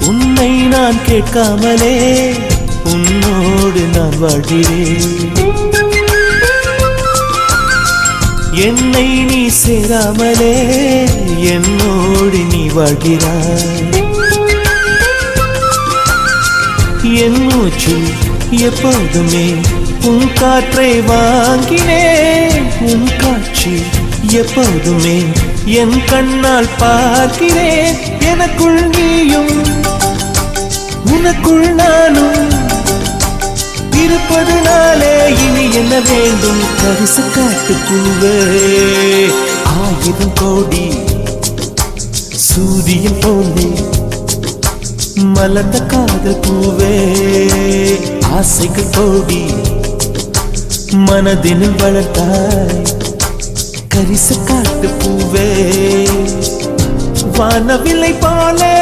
உன்னை நான் கேட்காமலே உன்னோடு நான் வாழ்கிறேன். என்னை நீ சேராமலே என்னோடு நீ வாழ்கிறாய். என் மூச்சில் எப்போதுமே உன் காற்றை வாங்கினேன். உன் காட்சி எப்போதுமே என் கண்ணால் பார்க்கிறேன். எனக்குள் நீயும் உனக்குள் நானும் இருப்பதுனாலே இனி என்ன வேண்டும்? கரிச காட்டு பூவே, 1000 கோடி சூரியன் போலே மலர்ந்த காதல் பூவே, ஆசைகள் கோடி மனதினில் வளர்த்தாய். கரிச காட்டு பூவே, வானவில்லை போலே